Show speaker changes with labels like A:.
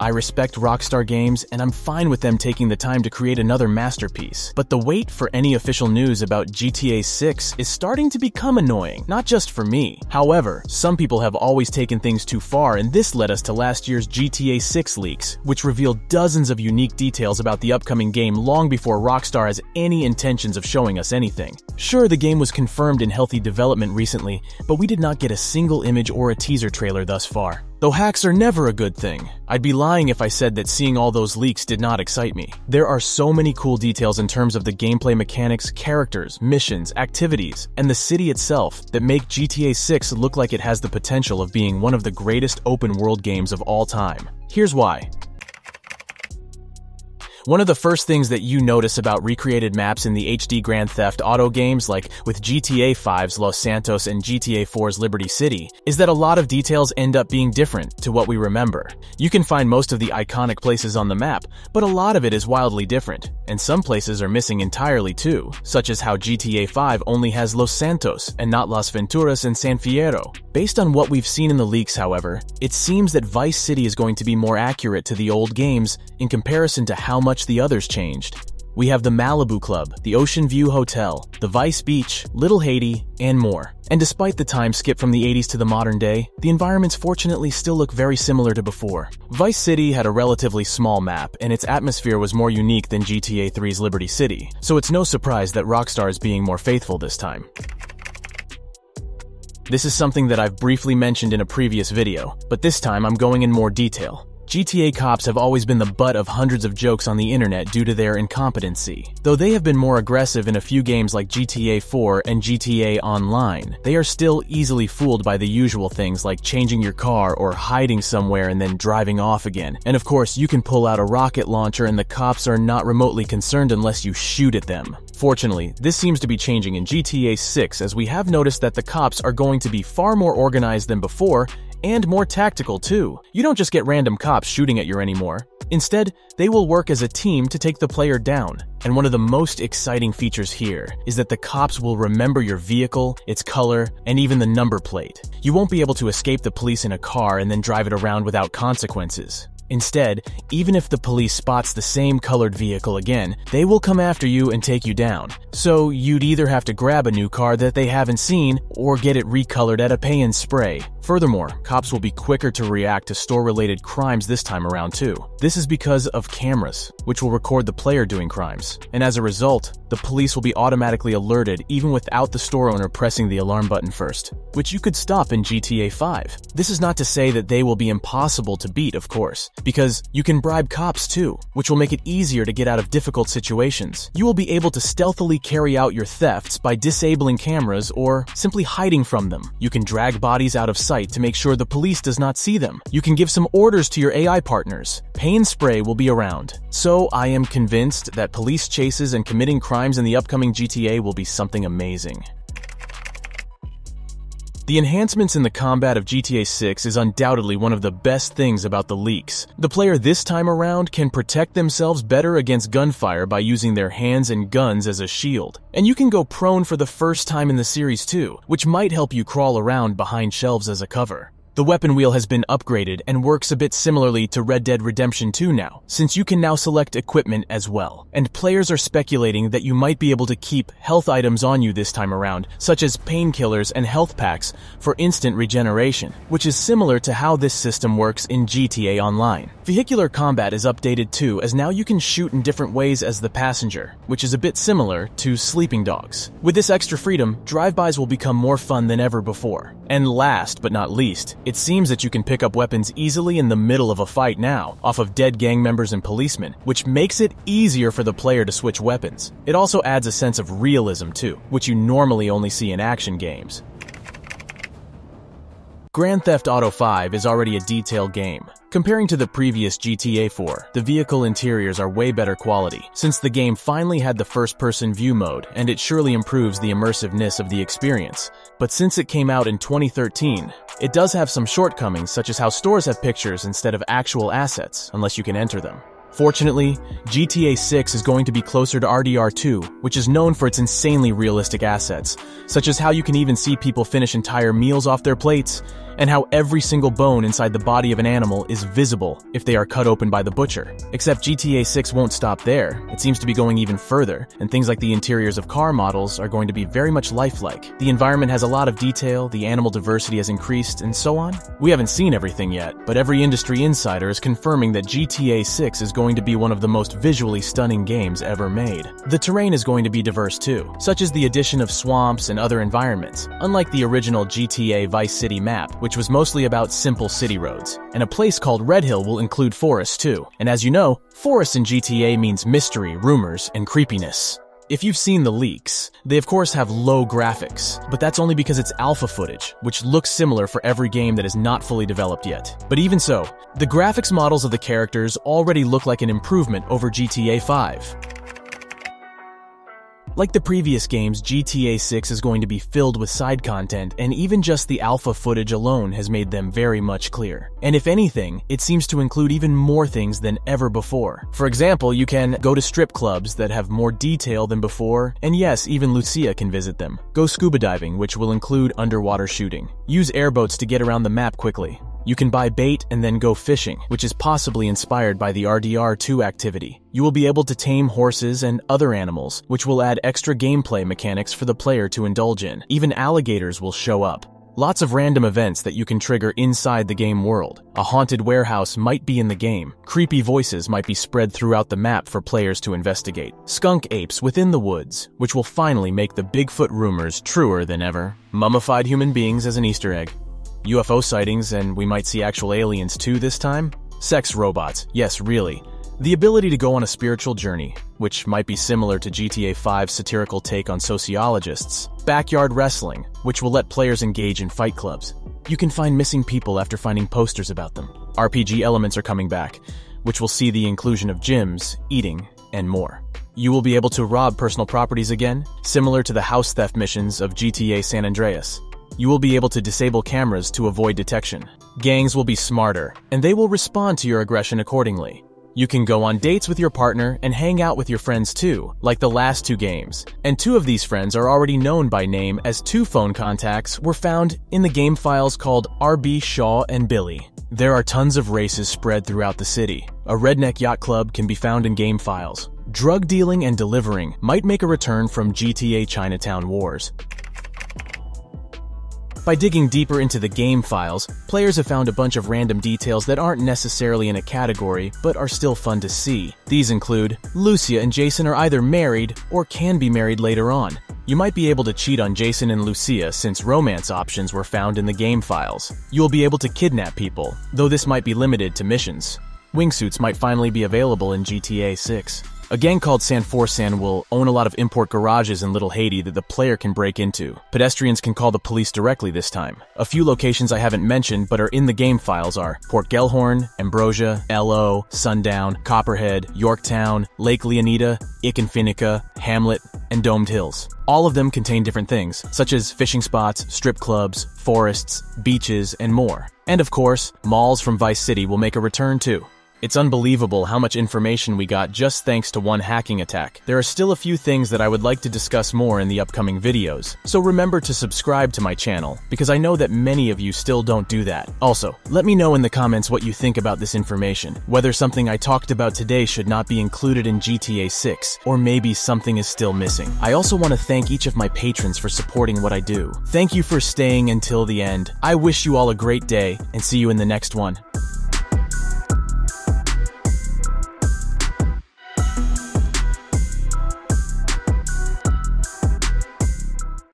A: I respect Rockstar Games, and I'm fine with them taking the time to create another masterpiece. But the wait for any official news about GTA 6 is starting to become annoying, not just for me. However, some people have always taken things too far, and this led us to last year's GTA 6 leaks, which revealed dozens of unique details about the upcoming game long before Rockstar has any intentions of showing us anything. Sure, the game was confirmed in healthy development recently, but we did not get a single image or a teaser trailer thus far. Though hacks are never a good thing, I'd be lying if I said that seeing all those leaks did not excite me. There are so many cool details in terms of the gameplay mechanics, characters, missions, activities, and the city itself that make GTA 6 look like it has the potential of being one of the greatest open-world games of all time. Here's why. One of the first things that you notice about recreated maps in the HD Grand Theft Auto games, like with GTA 5's Los Santos and GTA 4's Liberty City, is that a lot of details end up being different to what we remember. You can find most of the iconic places on the map, but a lot of it is wildly different, and some places are missing entirely too, such as how GTA 5 only has Los Santos and not Las Venturas and San Fierro. Based on what we've seen in the leaks, however, it seems that Vice City is going to be more accurate to the old games in comparison to how much the others changed. We have the Malibu Club, the Ocean View Hotel, the Vice Beach, Little Haiti, and more. And despite the time skip from the 80s to the modern day, the environments fortunately still look very similar to before. Vice City had a relatively small map, and its atmosphere was more unique than GTA 3's Liberty City, so it's no surprise that Rockstar is being more faithful this time. This is something that I've briefly mentioned in a previous video, but this time I'm going in more detail. GTA cops have always been the butt of hundreds of jokes on the internet due to their incompetency. Though they have been more aggressive in a few games like GTA 4 and GTA Online, they are still easily fooled by the usual things like changing your car or hiding somewhere and then driving off again. And of course, you can pull out a rocket launcher and the cops are not remotely concerned unless you shoot at them. Fortunately, this seems to be changing in GTA 6, as we have noticed that the cops are going to be far more organized than before, and more tactical too. You don't just get random cops shooting at you anymore. Instead, they will work as a team to take the player down. And one of the most exciting features here is that the cops will remember your vehicle, its color, and even the number plate. You won't be able to escape the police in a car and then drive it around without consequences. Instead, even if the police spots the same colored vehicle again, they will come after you and take you down. So you'd either have to grab a new car that they haven't seen or get it recolored at a pay-and spray. Furthermore, cops will be quicker to react to store-related crimes this time around too. This is because of cameras, which will record the player doing crimes. And as a result, the police will be automatically alerted even without the store owner pressing the alarm button first, which you could stop in GTA 5. This is not to say that they will be impossible to beat, of course, because you can bribe cops too, which will make it easier to get out of difficult situations. You will be able to stealthily carry out your thefts by disabling cameras or simply hiding from them. You can drag bodies out of sight to make sure the police does not see them. You can give some orders to your AI partners. Pay and spray will be around. So I am convinced that police chases and committing crimes in the upcoming GTA will be something amazing. The enhancements in the combat of GTA 6 is undoubtedly one of the best things about the leaks. The player this time around can protect themselves better against gunfire by using their hands and guns as a shield. And you can go prone for the first time in the series too, which might help you crawl around behind shelves as a cover. The weapon wheel has been upgraded and works a bit similarly to Red Dead Redemption 2 now, since you can now select equipment as well. And players are speculating that you might be able to keep health items on you this time around, such as painkillers and health packs for instant regeneration, which is similar to how this system works in GTA Online. Vehicular combat is updated too, as now you can shoot in different ways as the passenger, which is a bit similar to Sleeping Dogs. With this extra freedom, drive-bys will become more fun than ever before. And last but not least, it seems that you can pick up weapons easily in the middle of a fight now, off of dead gang members and policemen, which makes it easier for the player to switch weapons. It also adds a sense of realism too, which you normally only see in action games. Grand Theft Auto 5 is already a detailed game. Comparing to the previous GTA 4, the vehicle interiors are way better quality, since the game finally had the first-person view mode, and it surely improves the immersiveness of the experience. But since it came out in 2013, it does have some shortcomings, such as how stores have pictures instead of actual assets, unless you can enter them. Fortunately, GTA 6 is going to be closer to RDR2, which is known for its insanely realistic assets, such as how you can even see people finish entire meals off their plates, and how every single bone inside the body of an animal is visible if they are cut open by the butcher. Except GTA 6 won't stop there. It seems to be going even further, and things like the interiors of car models are going to be very much lifelike. The environment has a lot of detail, the animal diversity has increased, and so on. We haven't seen everything yet, but every industry insider is confirming that GTA 6 is going to be one of the most visually stunning games ever made. The terrain is going to be diverse too, such as the addition of swamps and other environments, unlike the original GTA Vice City map, which was mostly about simple city roads. And a place called Red Hill will include forests too. And as you know, forest in GTA means mystery, rumors, and creepiness. If you've seen the leaks, they of course have low graphics, but that's only because it's alpha footage, which looks similar for every game that is not fully developed yet. But even so, the graphics models of the characters already look like an improvement over GTA 5. Like the previous games, GTA 6 is going to be filled with side content, and even just the alpha footage alone has made them very much clear. And if anything, it seems to include even more things than ever before. For example, you can go to strip clubs that have more detail than before, and yes, even Lucia can visit them. Go scuba diving, which will include underwater shooting. Use airboats to get around the map quickly. You can buy bait and then go fishing, which is possibly inspired by the RDR2 activity. You will be able to tame horses and other animals, which will add extra gameplay mechanics for the player to indulge in. Even alligators will show up. Lots of random events that you can trigger inside the game world. A haunted warehouse might be in the game. Creepy voices might be spread throughout the map for players to investigate. Skunk apes within the woods, which will finally make the Bigfoot rumors truer than ever. Mummified human beings as an Easter egg. UFO sightings, and we might see actual aliens too this time? Sex robots, yes, really. The ability to go on a spiritual journey, which might be similar to GTA 5's satirical take on sociologists. Backyard wrestling, which will let players engage in fight clubs. You can find missing people after finding posters about them. RPG elements are coming back, which will see the inclusion of gyms, eating, and more. You will be able to rob personal properties again, similar to the house theft missions of GTA San Andreas. You will be able to disable cameras to avoid detection. Gangs will be smarter, and they will respond to your aggression accordingly. You can go on dates with your partner and hang out with your friends too, like the last two games. And two of these friends are already known by name, as two phone contacts were found in the game files called RB, Shaw, and Billy. There are tons of races spread throughout the city. A redneck yacht club can be found in game files. Drug dealing and delivering might make a return from GTA Chinatown Wars. By digging deeper into the game files, players have found a bunch of random details that aren't necessarily in a category, but are still fun to see. These include, Lucia and Jason are either married, or can be married later on. You might be able to cheat on Jason and Lucia since romance options were found in the game files. You will be able to kidnap people, though this might be limited to missions. Wingsuits might finally be available in GTA 6. A gang called San Forsan will own a lot of import garages in Little Haiti that the player can break into. Pedestrians can call the police directly this time. A few locations I haven't mentioned but are in the game files are Port Gellhorn, Ambrosia, LO, Sundown, Copperhead, Yorktown, Lake Leonida, Iconfinica, Hamlet, and Domed Hills. All of them contain different things, such as fishing spots, strip clubs, forests, beaches, and more. And of course, malls from Vice City will make a return too. It's unbelievable how much information we got just thanks to one hacking attack. There are still a few things that I would like to discuss more in the upcoming videos, so remember to subscribe to my channel, because I know that many of you still don't do that. Also, let me know in the comments what you think about this information, whether something I talked about today should not be included in GTA 6, or maybe something is still missing. I also want to thank each of my patrons for supporting what I do. Thank you for staying until the end. I wish you all a great day, and see you in the next one.